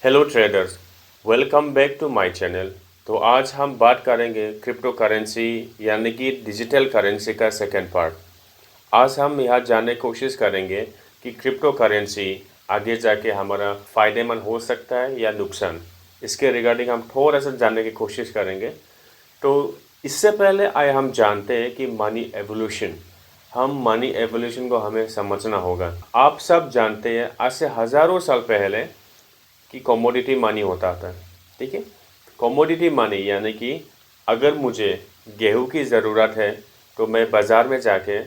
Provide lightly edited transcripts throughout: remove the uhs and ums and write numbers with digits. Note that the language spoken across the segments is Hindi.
Hello traders, welcome back to my channel. तो आज हम बात करेंगे क्रिप्टो करेंसी यानी कि डिजिटल करेंसी का सेकंड पार्ट। आज हम यहाँ जानने की कोशिश करेंगे कि क्रिप्टो करेंसी आगे जाके हमारा फ़ायदेमंद हो सकता है या नुकसान। इसके रिगार्डिंग हम थोड़ा सा जानने की कोशिश करेंगे। तो इससे पहले आए हम जानते हैं कि मनी एवोल्यूशन को हमें समझना होगा। आप सब जानते हैं आज से हज़ारों साल पहले कि कमोडिटी मनी होता था। ठीक है, कमोडिटी मनी यानी कि अगर मुझे गेहूं की ज़रूरत है तो मैं बाज़ार में जाके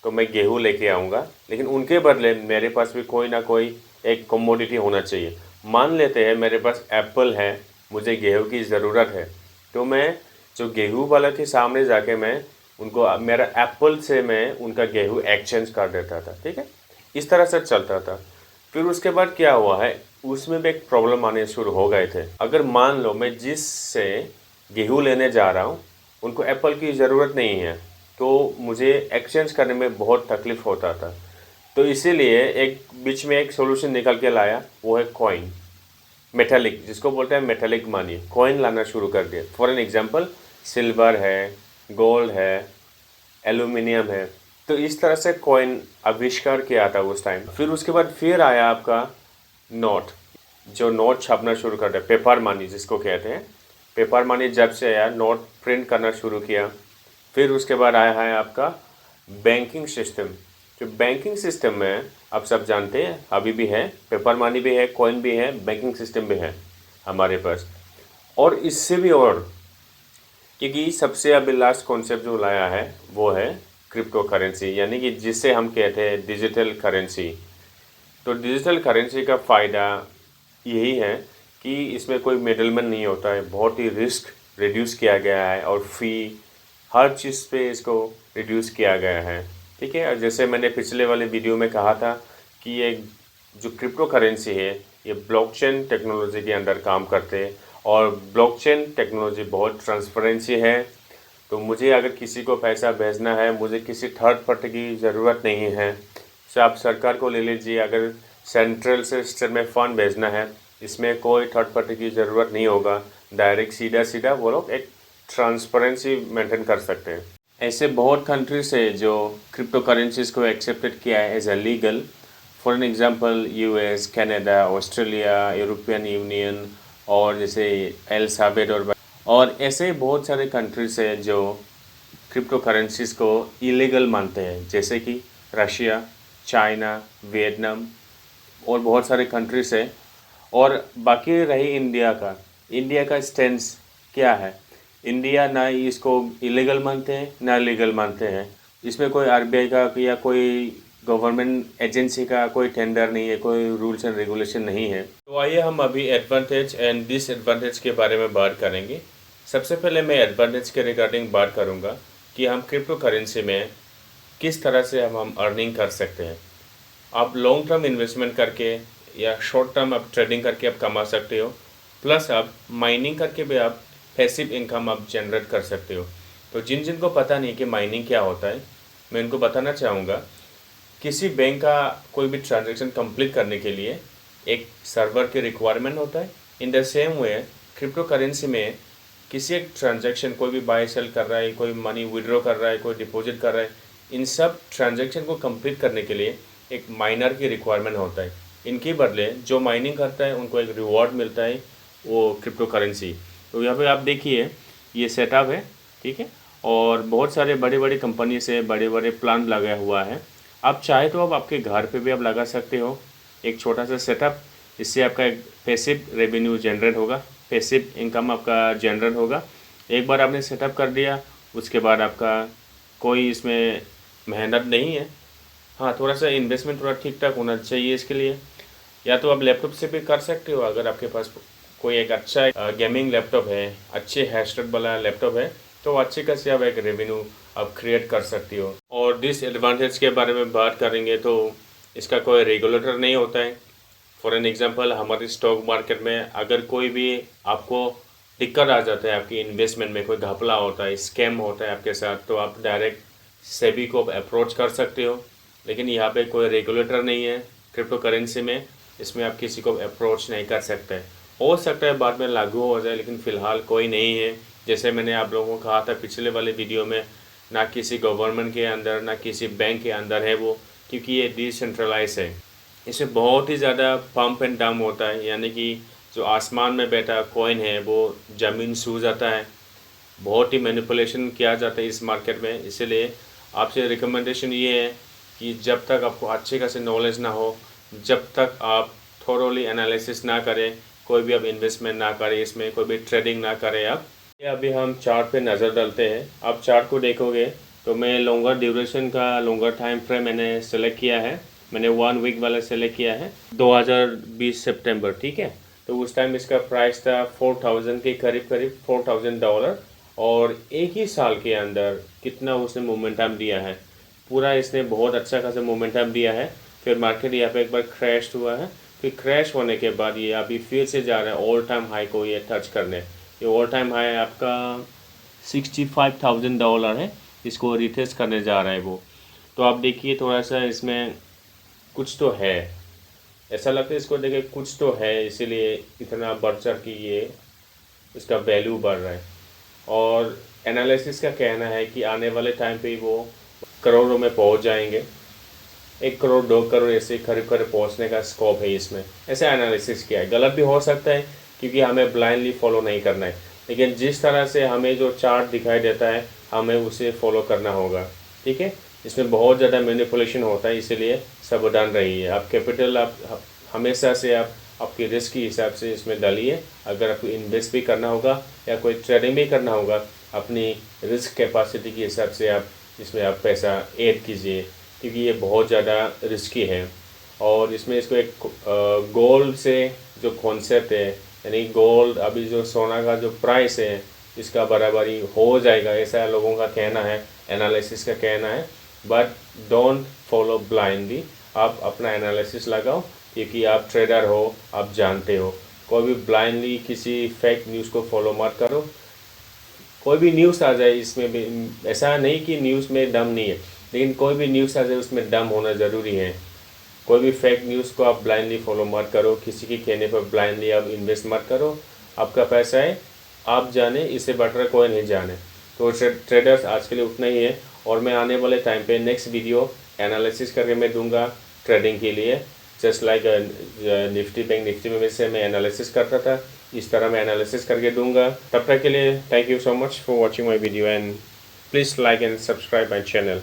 तो मैं गेहूं लेके आऊँगा, लेकिन उनके बदले मेरे पास भी कोई ना कोई एक कमोडिटी होना चाहिए। मान लेते हैं मेरे पास एप्पल है, मुझे गेहूं की ज़रूरत है, तो मैं जो गेहूं वाला के सामने जाके मैं उनको मेरा एप्पल से मैं उनका गेहूं एक्सचेंज कर देता था। ठीक है, इस तरह से चलता था। फिर उसके बाद क्या हुआ है, उसमें भी एक प्रॉब्लम आने शुरू हो गए थे। अगर मान लो मैं जिससे गेहूँ लेने जा रहा हूँ उनको एप्पल की ज़रूरत नहीं है, तो मुझे एक्सचेंज करने में बहुत तकलीफ़ होता था। तो इसीलिए एक बीच में एक सोल्यूशन निकल के लाया, वो है कॉइन, मेटालिक, जिसको बोलते हैं मेटालिक मनी। कॉइन लाना शुरू कर दिया। फॉर एन एग्जांपल, सिल्वर है, गोल्ड है, एल्यूमिनियम है। तो इस तरह से कॉइन आविष्कार किया था उस टाइम। फिर उसके बाद फिर आया आपका नोट, जो नोट छापना शुरू कर दिया, पेपर मनी जिसको कहते हैं। पेपर मनी जब से आया, नोट प्रिंट करना शुरू किया। फिर उसके बाद आया है आपका बैंकिंग सिस्टम। जो बैंकिंग सिस्टम में आप सब जानते हैं अभी भी है, पेपर मनी भी है, कॉइन भी है, बैंकिंग सिस्टम भी है हमारे पास। और इससे भी और, क्योंकि सबसे अभी लास्ट कॉन्सेप्ट जो लाया है वो है क्रिप्टो करेंसी, यानी कि जिसे हम कहते हैं डिजिटल करेंसी। तो डिजिटल करेंसी का फ़ायदा यही है कि इसमें कोई मिडलमैन नहीं होता है, बहुत ही रिस्क रिड्यूस किया गया है और फ़ी हर चीज़ पे इसको रिड्यूस किया गया है। ठीक है, और जैसे मैंने पिछले वाले वीडियो में कहा था कि ये जो क्रिप्टो करेंसी है ये ब्लॉकचेन टेक्नोलॉजी के अंदर काम करते हैं, और ब्लॉकचेन टेक्नोलॉजी बहुत ट्रांसपेरेंसी है। तो मुझे अगर किसी को पैसा भेजना है, मुझे किसी थर्ड पार्टी की ज़रूरत नहीं है। से आप सरकार को ले लीजिए, अगर सेंट्रल से स्टेट में फ़ंड भेजना है, इसमें कोई थर्ड पार्टी की ज़रूरत नहीं होगा। डायरेक्ट सीधा सीधा वो लोग एक ट्रांसपेरेंसी मेंटेन कर सकते हैं। ऐसे बहुत कंट्रीज है जो क्रिप्टो करेंसीज को एक्सेप्टेड किया है as a legal. For an example US, Canada, Australia, European Union, और जैसे एल साल्वाडोर, और ऐसे बहुत सारे कंट्रीज है जो क्रिप्टो करेंसीज को इलीगल मानते हैं, जैसे कि रशिया, चाइना, वियतनाम और बहुत सारे कंट्रीज है। और बाकी रही इंडिया का स्टैंड क्या है। इंडिया ना इसको इलीगल मानते हैं ना लीगल मानते हैं। इसमें कोई आरबीआई का या कोई गवर्नमेंट एजेंसी का कोई टेंडर नहीं है, कोई रूल्स एंड रेगुलेशन नहीं है। तो आइए हम अभी एडवांटेज एंड डिसएडवांटेज के बारे में बात करेंगे। सबसे पहले मैं एडवांटेज के रिगार्डिंग बात करूंगा कि हम क्रिप्टो करेंसी में किस तरह से हम अर्निंग कर सकते हैं। आप लॉन्ग टर्म इन्वेस्टमेंट करके या शॉर्ट टर्म आप ट्रेडिंग करके आप कमा सकते हो, प्लस आप माइनिंग करके भी आप पैसिव इनकम आप जनरेट कर सकते हो। तो जिन जिन को पता नहीं कि माइनिंग क्या होता है, मैं इनको बताना चाहूँगा। किसी बैंक का कोई भी ट्रांजैक्शन कंप्लीट करने के लिए एक सर्वर की रिक्वायरमेंट होता है। In the same way crypto currency में किसी एक ट्रांजैक्शन, कोई भी बाय सेल कर रहा है, कोई मनी विड्रॉ कर रहा है, कोई डिपॉजिट कर रहा है, इन सब ट्रांजैक्शन को कंप्लीट करने के लिए एक माइनर की रिक्वायरमेंट होता है। इनके बदले जो माइनिंग करता है उनको एक रिवॉर्ड मिलता है, वो क्रिप्टो करेंसी। तो यहाँ पे आप देखिए ये सेटअप है, ठीक है, और बहुत सारे बड़े बड़े कंपनी से बड़े बड़े प्लान लगा हुआ है। आप चाहे तो आप आपके घर पे भी आप लगा सकते हो एक छोटा सा सेटअप। इससे आपका एक पैसिव रेवेन्यू जनरेट होगा, पैसिव इनकम आपका जनरेट होगा। एक बार आपने सेटअप कर दिया, उसके बाद आपका कोई इसमें मेहनत नहीं है। हाँ, थोड़ा सा इन्वेस्टमेंट थोड़ा ठीक ठाक होना चाहिए इसके लिए। या तो आप लैपटॉप से भी कर सकते हो, अगर आपके पास कोई एक अच्छा गेमिंग लैपटॉप है, अच्छे हैशटेग वाला लैपटॉप है, तो अच्छे खासे आप एक रेवेन्यू आप क्रिएट कर सकती हो। और डिसएडवांटेज के बारे में बात करेंगे तो इसका कोई रेगुलेटर नहीं होता है। फॉर एन एग्जांपल, हमारी स्टॉक मार्केट में अगर कोई भी आपको दिक्कत आ जाता है, आपकी इन्वेस्टमेंट में कोई घपला होता है, स्कैम होता है आपके साथ, तो आप डायरेक्ट सेबी को अप्रोच कर सकते हो। लेकिन यहाँ पे कोई रेगुलेटर नहीं है क्रिप्टो करेंसी में। इसमें आप किसी को अप्रोच नहीं कर सकते। हो सकता है बाद में लागू हो जाए, लेकिन फ़िलहाल कोई नहीं है। जैसे मैंने आप लोगों को कहा था पिछले वाले वीडियो में, ना किसी गवर्नमेंट के अंदर ना किसी बैंक के अंदर है वो, क्योंकि ये डिसेंट्रलाइज है। इसमें बहुत ही ज़्यादा पंप एंड डम्प होता है, यानी कि जो आसमान में बैठा कॉइन है वो ज़मीन छू जाता है। बहुत ही मैनिपुलेशन किया जाता है इस मार्केट में। इसीलिए आपसे रिकमेंडेशन ये है कि जब तक आपको अच्छे खासे नॉलेज ना हो, जब तक आप थोरोली एनालिसिस ना करें, कोई भी आप इन्वेस्टमेंट ना करें, इसमें कोई भी ट्रेडिंग ना करें आप। ये अभी हम चार्ट पे नज़र डालते हैं। आप चार्ट को देखोगे तो मैं लॉन्गर ड्यूरेशन का लॉन्गर टाइम फ्रेम मैंने सेलेक्ट किया है। मैंने 1 वीक वाला सेलेक्ट किया है, 2020 सितंबर, ठीक है। तो उस टाइम इसका प्राइस था 4000 के करीब करीब, $4000। और एक ही साल के अंदर कितना उसने मोमेंटम दिया है, पूरा इसने बहुत अच्छा खासा मोमेंटम दिया है। फिर मार्केट यहाँ पे एक बार क्रैश हुआ है, फिर क्रैश होने के बाद ये अभी फिर से जा रहा है ऑल टाइम हाई को ये टच करने। ये ऑल टाइम हाई आपका $65,000 है, इसको रिटेस्ट करने जा रहा है वो। तो आप देखिए थोड़ा सा इसमें कुछ तो है, ऐसा लगता है इसको देखे कुछ तो है, इसीलिए इतना बढ़ चढ़ के ये इसका वैल्यू बढ़ रहा है। और एनालिसिस का कहना है कि आने वाले टाइम पे वो करोड़ों में पहुंच जाएंगे, 1 करोड़ 2 करोड़ ऐसे करीब करीब पहुंचने का स्कोप है इसमें। ऐसा एनालिसिस किया है, गलत भी हो सकता है क्योंकि हमें ब्लाइंडली फॉलो नहीं करना है, लेकिन जिस तरह से हमें जो चार्ट दिखाई देता है हमें उसे फॉलो करना होगा, ठीक है। इसमें बहुत ज़्यादा मैनिपुलेशन होता है, इसीलिए सावधान रहिए। आप कैपिटल आप हमेशा से आप आपके रिस्क के हिसाब से इसमें डालिए। अगर आपको इन्वेस्ट भी करना होगा या कोई ट्रेडिंग भी करना होगा, अपनी रिस्क कैपेसिटी के हिसाब से आप इसमें आप पैसा ऐड कीजिए, क्योंकि ये बहुत ज़्यादा रिस्की है। और इसमें इसको एक गोल्ड से जो कॉन्सेप्ट है, यानी गोल्ड अभी जो सोना का जो प्राइस है इसका बराबरी हो जाएगा, ऐसा लोगों का कहना है, एनालिसिस का कहना है। बट डोंट फॉलो ब्लाइंडली, आप अपना एनालिसिस लगाओ, क्योंकि आप ट्रेडर हो, आप जानते हो। कोई भी ब्लाइंडली किसी फेक न्यूज़ को फॉलो मत करो। कोई भी न्यूज़ आ जाए, इसमें भी ऐसा नहीं कि न्यूज़ में दम नहीं है, लेकिन कोई भी न्यूज़ आ जाए उसमें दम होना ज़रूरी है। कोई भी फेक न्यूज़ को आप ब्लाइंडली फॉलो मत करो, किसी के कहने पर ब्लाइंडली आप इन्वेस्ट मत करो। आपका पैसा है, आप जाने, इससे बढ़कर कोई नहीं जाने। तो ट्रेडर्स आज के लिए उतना ही है, और मैं आने वाले टाइम पे नेक्स्ट वीडियो एनालिसिस करके मैं दूंगा ट्रेडिंग के लिए। Just like Nifty bank Nifty में से मैं एनालिसिस करता था, इस तरह मैं एनालिसिस करके दूंगा। तब तक के लिए thank you so much for watching my video, and please like and subscribe my channel.